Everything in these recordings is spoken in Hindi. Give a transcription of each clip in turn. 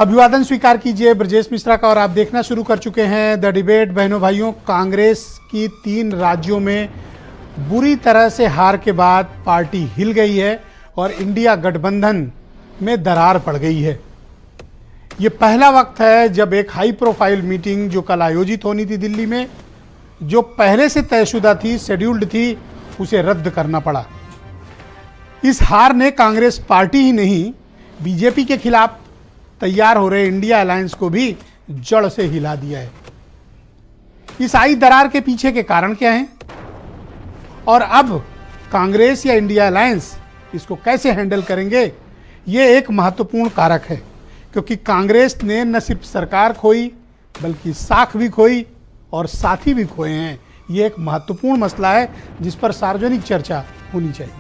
अभिवादन स्वीकार कीजिए ब्रजेश मिश्रा का और आप देखना शुरू कर चुके हैं द डिबेट। बहनों भाइयों, कांग्रेस की 3 राज्यों में बुरी तरह से हार के बाद पार्टी हिल गई है और इंडिया गठबंधन में दरार पड़ गई है। ये पहला वक्त है जब एक हाई प्रोफाइल मीटिंग जो कल आयोजित होनी थी दिल्ली में, जो पहले से तयशुदा थी, शेड्यूल्ड थी, उसे रद्द करना पड़ा। इस हार ने कांग्रेस पार्टी ही नहीं, बीजेपी के खिलाफ तैयार हो रहे इंडिया अलायंस को भी जड़ से हिला दिया है। इस आई दरार के पीछे के कारण क्या हैं और अब कांग्रेस या इंडिया अलायंस इसको कैसे हैंडल करेंगे, ये एक महत्वपूर्ण कारक है। क्योंकि कांग्रेस ने न सिर्फ सरकार खोई बल्कि साख भी खोई और साथी भी खोए हैं। ये एक महत्वपूर्ण मसला है जिस पर सार्वजनिक चर्चा होनी चाहिए।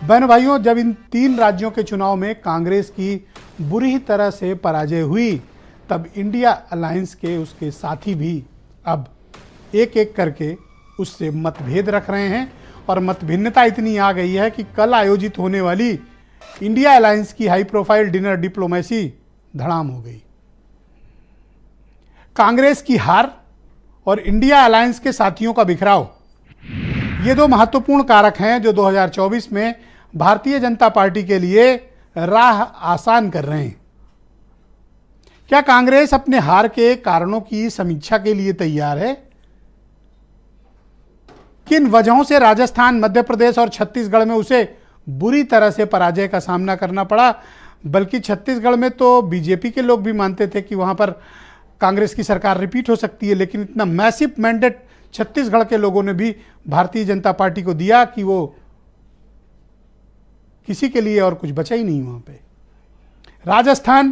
बहन भाइयों, जब इन 3 राज्यों के चुनाव में कांग्रेस की बुरी तरह से पराजय हुई, तब इंडिया अलायंस के उसके साथी भी अब एक एक करके उससे मतभेद रख रहे हैं और मतभिन्नता इतनी आ गई है कि कल आयोजित होने वाली इंडिया अलायंस की हाई प्रोफाइल डिनर डिप्लोमेसी धड़ाम हो गई। कांग्रेस की हार और इंडिया अलायंस के साथियों का बिखराव, ये 2 महत्वपूर्ण कारक हैं जो 2024 में भारतीय जनता पार्टी के लिए राह आसान कर रहे हैं। क्या कांग्रेस अपने हार के कारणों की समीक्षा के लिए तैयार है? किन वजहों से राजस्थान, मध्य प्रदेश और छत्तीसगढ़ में उसे बुरी तरह से पराजय का सामना करना पड़ा? बल्कि छत्तीसगढ़ में तो बीजेपी के लोग भी मानते थे कि वहां पर कांग्रेस की सरकार रिपीट हो सकती है, लेकिन इतना मैसिव मैंडेट छत्तीसगढ़ के लोगों ने भी भारतीय जनता पार्टी को दिया कि वो किसी के लिए और कुछ बचा ही नहीं वहां पे। राजस्थान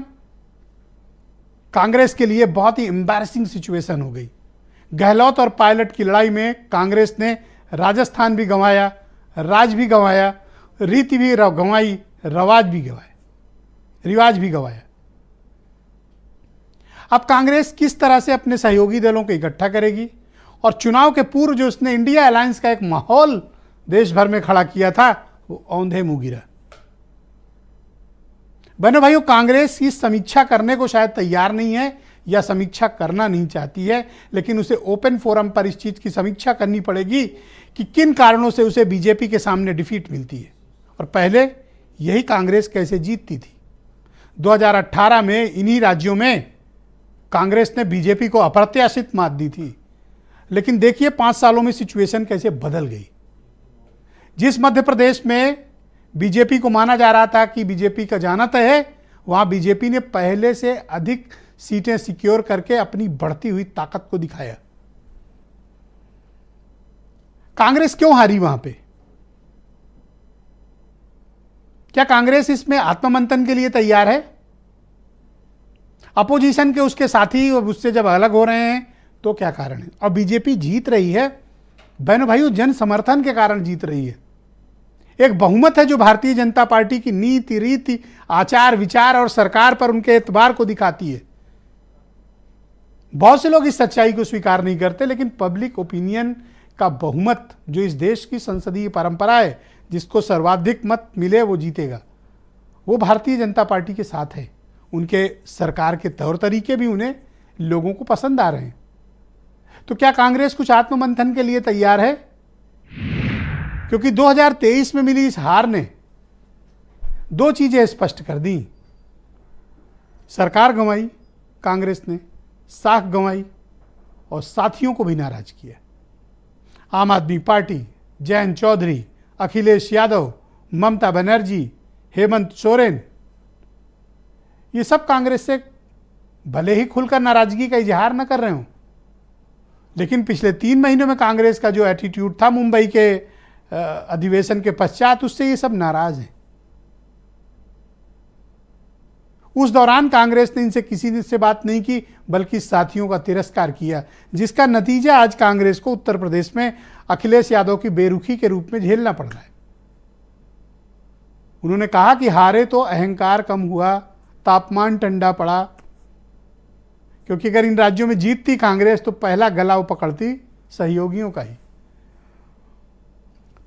कांग्रेस के लिए बहुत ही एम्बैरेसिंग सिचुएशन हो गई। गहलोत और पायलट की लड़ाई में कांग्रेस ने राजस्थान भी गंवाया, राज भी गंवाया, रीति भी गंवाई, रिवाज भी गंवाया। अब कांग्रेस किस तरह से अपने सहयोगी दलों को इकट्ठा करेगी और चुनाव के पूर्व जो उसने इंडिया अलायंस का एक माहौल देश भर में खड़ा किया था, वो औंधे मुंह गिरा। बहनों भाइयों, कांग्रेस की समीक्षा करने को शायद तैयार नहीं है या समीक्षा करना नहीं चाहती है, लेकिन उसे ओपन फोरम पर इस चीज की समीक्षा करनी पड़ेगी कि किन कारणों से उसे बीजेपी के सामने डिफीट मिलती है और पहले यही कांग्रेस कैसे जीतती थी। 2018 में इन्हीं राज्यों में कांग्रेस ने बीजेपी को अप्रत्याशित मात दी थी, लेकिन देखिए 5 सालों में सिचुएशन कैसे बदल गई। जिस मध्य प्रदेश में बीजेपी को माना जा रहा था कि बीजेपी का जाना तय है, वहां बीजेपी ने पहले से अधिक सीटें सिक्योर करके अपनी बढ़ती हुई ताकत को दिखाया। कांग्रेस क्यों हारी वहां पे? क्या कांग्रेस इसमें आत्ममंथन के लिए तैयार है? अपोजिशन के उसके साथी उससे जब अलग हो रहे हैं तो क्या कारण है? और बीजेपी जीत रही है बहनों भाइयों, जन समर्थन के कारण जीत रही है। एक बहुमत है जो भारतीय जनता पार्टी की नीति, रीति, आचार, विचार और सरकार पर उनके एतबार को दिखाती है। बहुत से लोग इस सच्चाई को स्वीकार नहीं करते, लेकिन पब्लिक ओपिनियन का बहुमत जो इस देश की संसदीय परंपरा है, जिसको सर्वाधिक मत मिले वो जीतेगा, वो भारतीय जनता पार्टी के साथ है। उनके सरकार के तौर तरीके भी उन्हें लोगों को पसंद आ रहे हैं। तो क्या कांग्रेस कुछ आत्ममंथन के लिए तैयार है? क्योंकि 2023 में मिली इस हार ने 2 चीजें स्पष्ट कर दी। सरकार गंवाई कांग्रेस ने, साख गंवाई और साथियों को भी नाराज किया। आम आदमी पार्टी, जयंत चौधरी, अखिलेश यादव, ममता बनर्जी, हेमंत सोरेन, ये सब कांग्रेस से भले ही खुलकर नाराजगी का इजहार न कर रहे हो, लेकिन पिछले 3 महीनों में कांग्रेस का जो एटीट्यूड था मुंबई के अधिवेशन के पश्चात, उससे ये सब नाराज हैं। उस दौरान कांग्रेस ने इनसे किसी से बात नहीं की बल्कि साथियों का तिरस्कार किया, जिसका नतीजा आज कांग्रेस को उत्तर प्रदेश में अखिलेश यादव की बेरुखी के रूप में झेलना पड़ रहा है। उन्होंने कहा कि हारे तो अहंकार कम हुआ, तापमान ठंडा पड़ा, क्योंकि अगर इन राज्यों में जीतती कांग्रेस तो पहला गला वो पकड़ती सहयोगियों का ही।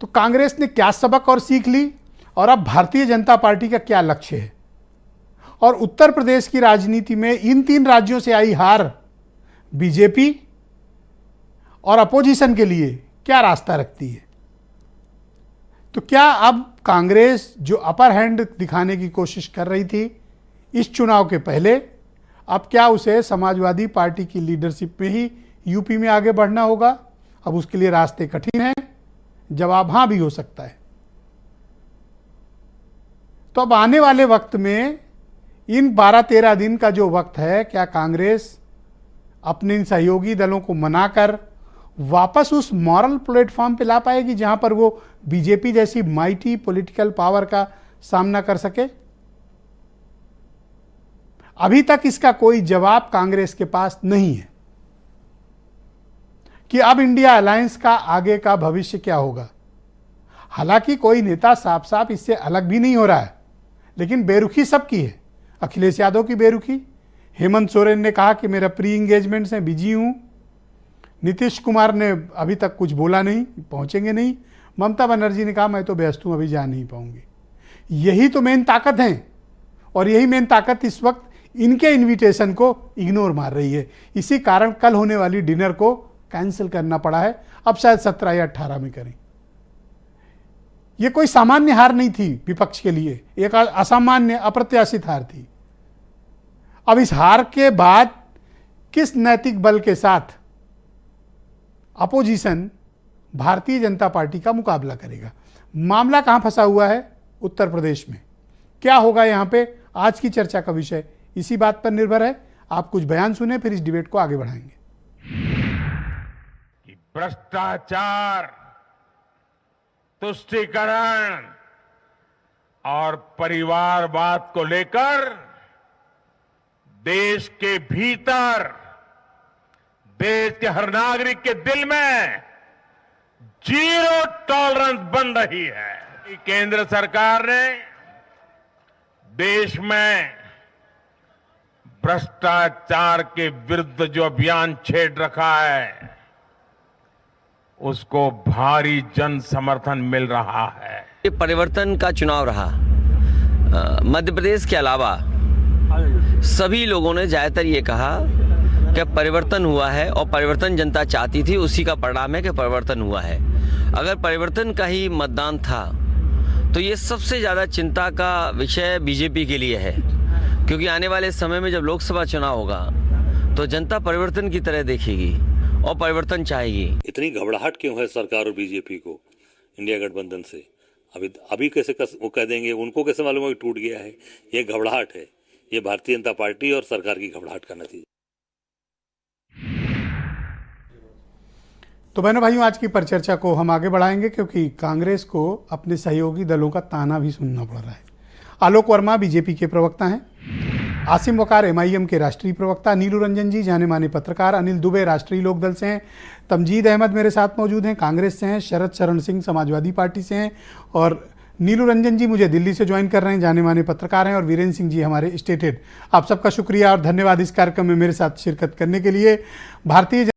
तो कांग्रेस ने क्या सबक और सीख ली और अब भारतीय जनता पार्टी का क्या लक्ष्य है? और उत्तर प्रदेश की राजनीति में इन 3 राज्यों से आई हार बीजेपी और अपोजिशन के लिए क्या रास्ता रखती है? तो क्या अब कांग्रेस जो अपर हैंड दिखाने की कोशिश कर रही थी इस चुनाव के पहले, अब क्या उसे समाजवादी पार्टी की लीडरशिप में ही यूपी में आगे बढ़ना होगा? अब उसके लिए रास्ते कठिन हैं? जवाब हां भी हो सकता है। तो अब आने वाले वक्त में इन 12-13 दिन का जो वक्त है, क्या कांग्रेस अपने इन सहयोगी दलों को मनाकर वापस उस मॉरल प्लेटफॉर्म पे ला पाएगी जहां पर वो बीजेपी जैसी माइटी पॉलिटिकल पावर का सामना कर सके? अभी तक इसका कोई जवाब कांग्रेस के पास नहीं है कि अब इंडिया अलायंस का आगे का भविष्य क्या होगा। हालांकि कोई नेता साफ साफ इससे अलग भी नहीं हो रहा है, लेकिन बेरुखी सबकी है। अखिलेश यादव की बेरुखी, हेमंत सोरेन ने कहा कि मेरा प्री इंगेजमेंट से बिजी हूं, नीतीश कुमार ने अभी तक कुछ बोला नहीं, पहुंचेंगे नहीं, ममता बनर्जी ने कहा मैं तो व्यस्त हूं, अभी जा नहीं पाऊंगी। यही तो मेन ताकत है और यही मेन ताकत इस वक्त इनके इनविटेशन को इग्नोर मार रही है। इसी कारण कल होने वाली डिनर को कैंसिल करना पड़ा है, अब शायद 17 या 18 में करें। यह कोई सामान्य हार नहीं थी विपक्ष के लिए, एक असामान्य अप्रत्याशित हार थी। अब इस हार के बाद किस नैतिक बल के साथ अपोजिशन भारतीय जनता पार्टी का मुकाबला करेगा? मामला कहां फंसा हुआ है? उत्तर प्रदेश में। क्या होगा यहां पे? आज की चर्चा का विषय इसी बात पर निर्भर है। आप कुछ बयान सुने, फिर इस डिबेट को आगे बढ़ाएंगे। भ्रष्टाचार, तुष्टीकरण और परिवारवाद को लेकर देश के भीतर, देश के हर नागरिक के दिल में जीरो टॉलरेंस बन रही है। केंद्र सरकार ने देश में भ्रष्टाचार के विरुद्ध जो अभियान छेड़ रखा है उसको भारी जन समर्थन मिल रहा है। ये परिवर्तन का चुनाव रहा। मध्य प्रदेश के अलावा सभी लोगों ने ज्यादातर ये कहा कि परिवर्तन हुआ है और परिवर्तन जनता चाहती थी, उसी का परिणाम है कि परिवर्तन हुआ है। अगर परिवर्तन का ही मतदान था तो ये सबसे ज़्यादा चिंता का विषय बीजेपी के लिए है, क्योंकि आने वाले समय में जब लोकसभा चुनाव होगा तो जनता परिवर्तन की तरह देखेगी और परिवर्तन चाहेगी। इतनी घबराहट क्यों है सरकार और बीजेपी को इंडिया गठबंधन से? अभी कैसे वो कह देंगे? उनको कैसे मालूम है कि टूट गया है? ये घबराहट है, ये भारतीय जनता पार्टी और सरकार की घबराहट का नतीजा। तो बहनों भाइयों, आज की परिचर्चा को हम आगे बढ़ाएंगे क्योंकि कांग्रेस को अपने सहयोगी दलों का ताना भी सुनना पड़ रहा है। आलोक वर्मा बीजेपी के प्रवक्ता हैं, आसिम वकार एमआईएम के राष्ट्रीय प्रवक्ता, नीलू रंजन जी जाने माने पत्रकार, अनिल दुबे राष्ट्रीय लोकदल से हैं, तमजीद अहमद मेरे साथ मौजूद हैं कांग्रेस से हैं, शरद चरण सिंह समाजवादी पार्टी से हैं और नीलू रंजन जी मुझे दिल्ली से ज्वाइन कर रहे हैं, जाने माने पत्रकार हैं, और वीरेंद्र सिंह जी हमारे स्टेट हेड। आप सबका शुक्रिया और धन्यवाद इस कार्यक्रम में मेरे साथ शिरकत करने के लिए। भारतीय